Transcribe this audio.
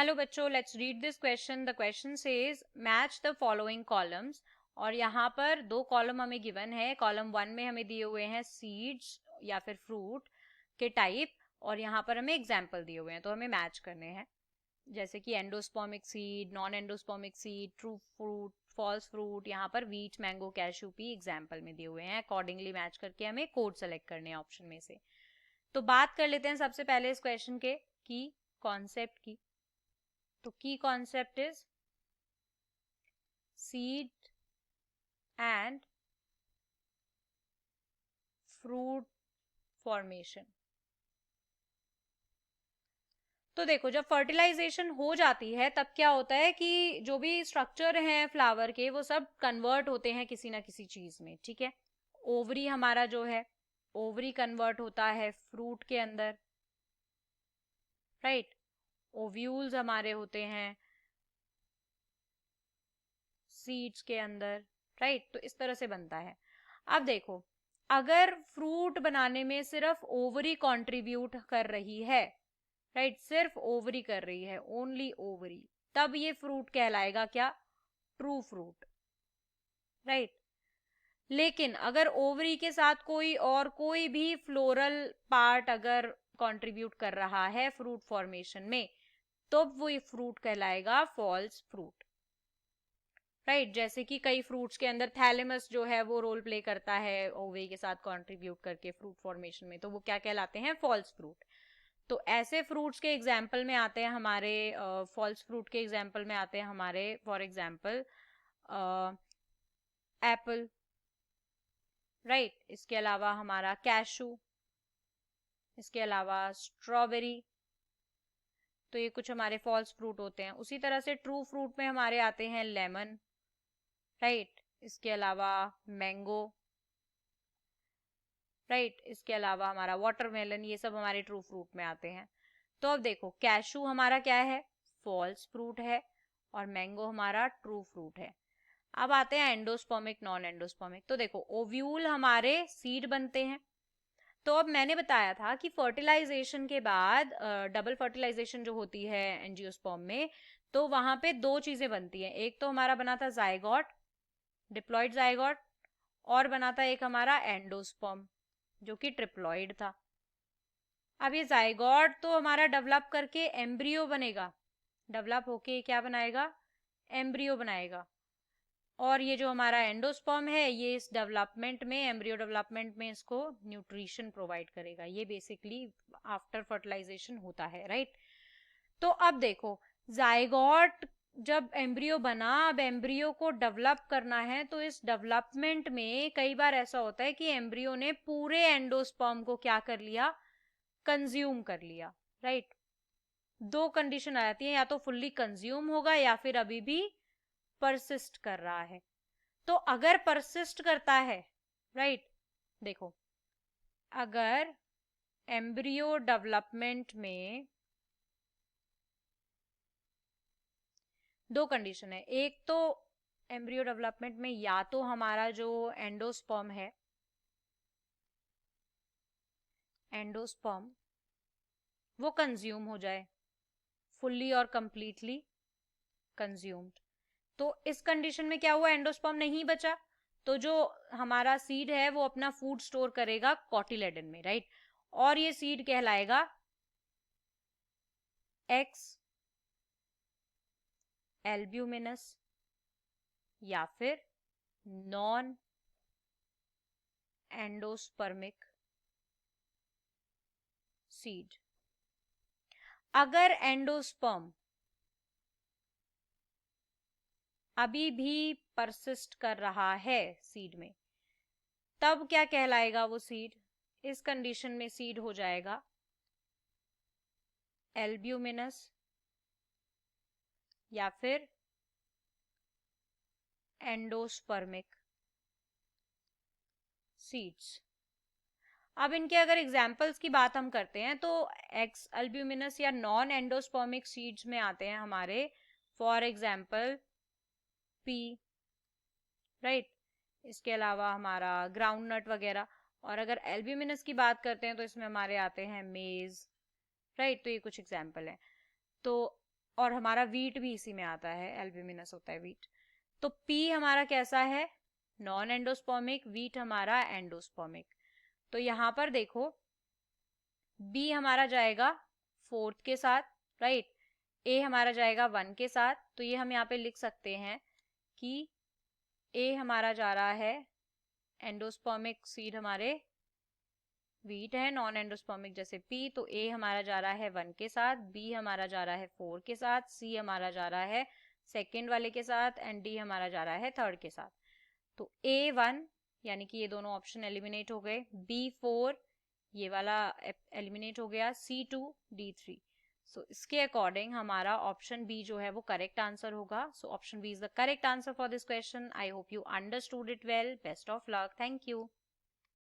Hello बच्चों, let's read this question. The question says match the following columns. और यहाँ पर दो कॉलम हमें गिवन है. कॉलम 1 में हमें दिए हुए हैं सीड्स या फिर फ्रूट के टाइप, और यहाँ पर हमें एग्जाम्पल दिए हुए हैं, तो हमें मैच करने हैं. जैसे कि endospermic seed, non endospermic seed, true fruit, false fruit. यहाँ पर wheat, mango, cashew, pea example में दिए हुए हैं. अकॉर्डिंगली मैच करके हमें कोड सेलेक्ट करने हैं ऑप्शन में से. तो बात कर लेते हैं सबसे पहले इस क्वेश्चन के की कॉन्सेप्ट की. तो की concept is seed and fruit formation. तो देखो, जब फर्टिलाइजेशन हो जाती है तब क्या होता है कि जो भी स्ट्रक्चर हैं फ्लावर के वो सब कन्वर्ट होते हैं किसी ना किसी चीज में. ठीक है, ओवरी हमारा जो है, ओवरी कन्वर्ट होता है फ्रूट के अंदर, राइट. ओव्यूल्स हमारे होते हैं सीड्स के अंदर, राइट. तो इस तरह से बनता है. अब देखो, अगर फ्रूट बनाने में सिर्फ ओवरी कंट्रीब्यूट कर रही है, राइट, सिर्फ ओवरी कर रही है, ओनली ओवरी, तब ये फ्रूट कहलाएगा क्या? True fruit, right. लेकिन अगर ओवरी के साथ कोई और कोई भी फ्लोरल पार्ट अगर कंट्रीब्यूट कर रहा है फ्रूट फॉर्मेशन में, तो वो ये फ्रूट कहलाएगा फॉल्स फ्रूट, राइट. जैसे कि कई फ्रूट्स के अंदर थैलेमस जो है वो रोल प्ले करता है ओवे के साथ कंट्रीब्यूट करके फ्रूट फॉर्मेशन में, तो वो क्या कहलाते हैं? False fruit. तो ऐसे फ्रूट्स के एग्जाम्पल में आते हैं हमारे, फॉल्स फ्रूट के एग्जाम्पल में आते हैं हमारे, फॉर एग्जाम्पल एप्पल, राइट. इसके अलावा हमारा कैशू, इसके अलावा स्ट्रॉबेरी. तो ये कुछ हमारे फॉल्स फ्रूट होते हैं. उसी तरह से ट्रू फ्रूट में हमारे आते हैं लेमन, राइट. इसके अलावा मैंगो, राइट. इसके अलावा हमारा वाटरमेलन. ये सब हमारे ट्रू फ्रूट में आते हैं. तो अब देखो, कैशू हमारा क्या है? फॉल्स फ्रूट है. और मैंगो हमारा ट्रू फ्रूट है. अब आते हैं एंडोस्पर्मिक, नॉन एंडोस्पर्मिक. तो देखो, ओव्यूल हमारे सीड बनते हैं. तो अब मैंने बताया था कि फर्टिलाइजेशन के बाद, डबल फर्टिलाइजेशन जो होती है एंजियोस्पर्म में, तो वहां पे दो चीजें बनती हैं. एक तो हमारा बना था जाइगोट, डिप्लॉइड जाइगोट, और बना था एक हमारा एंडोस्पर्म जो कि ट्रिप्लॉइड था. अब ये जाइगोट तो हमारा डेवलप करके एम्ब्रियो बनेगा, डेवलप होके क्या बनाएगा? एम्ब्रियो बनाएगा. और ये जो हमारा एंडोस्पर्म है, ये इस डेवलपमेंट में, एम्ब्रियो डेवलपमेंट में इसको न्यूट्रिशन प्रोवाइड करेगा. ये बेसिकली आफ्टर फर्टिलाइजेशन होता है, राइट. तो अब देखो, जाइगोट जब एम्ब्रियो बना, अब एम्ब्रियो को डेवलप करना है, तो इस डेवलपमेंट में कई बार ऐसा होता है कि एम्ब्रियो ने पूरे एंडोस्पर्म को क्या कर लिया? कंज्यूम कर लिया, राइट. दो कंडीशन आ जाती है, या तो फुल्ली कंज्यूम होगा या फिर अभी भी परसिस्ट कर रहा है. तो अगर परसिस्ट करता है, राइट, देखो, अगर एम्ब्रियो डेवलपमेंट में दो कंडीशन है. एक तो एम्ब्रियो डेवलपमेंट में या तो हमारा जो एंडोस्पर्म है, एंडोस्पर्म वो कंज्यूम हो जाए, फुल्ली और कंप्लीटली कंज्यूम्ड. तो इस कंडीशन में क्या हुआ? एंडोस्पर्म नहीं बचा, तो जो हमारा सीड है वो अपना फूड स्टोर करेगा कॉटिलेडन में, राइट. और ये सीड कहलाएगा एक्स एल्ब्यूमिनस या फिर नॉन एंडोस्पर्मिक सीड. अगर एंडोस्पर्म अभी भी परसिस्ट कर रहा है सीड में, तब क्या कहलाएगा वो सीड? इस कंडीशन में सीड हो जाएगा एल्ब्यूमिनस या फिर एंडोस्पर्मिक सीड्स. अब इनके अगर एग्जाम्पल्स की बात हम करते हैं, तो एक्स एल्ब्यूमिनस या नॉन एंडोस्पर्मिक सीड्स में आते हैं हमारे, फॉर एग्जाम्पल पी, राइट. इसके अलावा हमारा ग्राउंड नट वगैरह. और अगर एल्ब्यूमिनस की बात करते हैं तो इसमें हमारे आते हैं मेज, राइट. तो ये कुछ एग्जाम्पल है. तो और हमारा वीट भी इसी में आता है, एल्ब्यूमिनस होता है वीट। तो पी हमारा कैसा है, नॉन एंडोस्पर्मिक, वीट हमारा एंडोस्पर्मिक। तो यहाँ पर देखो बी हमारा जाएगा 4th के साथ, राइट, ए हमारा जाएगा 1 के साथ। तो ये हम यहाँ पे लिख सकते हैं कि ए हमारा जा रहा है, एंडोस्पर्मिक सीड हमारे वीट है, नॉन एंडोस्पर्मिक जैसे पी, तो ए हमारा जा रहा है 1 के साथ, बी हमारा जा रहा है 4 के साथ, सी हमारा जा रहा है सेकेंड वाले के साथ, एंड डी हमारा जा रहा है 3rd के साथ। तो A1 यानी कि ये दोनों ऑप्शन एलिमिनेट हो गए, B4 ये वाला एलिमिनेट हो गया, C2 D3। सो इसके अकॉर्डिंग हमारा ऑप्शन बी जो है वो करेक्ट आंसर होगा। So option B is the correct answer for this question. I hope you understood it well. Best of luck. Thank you.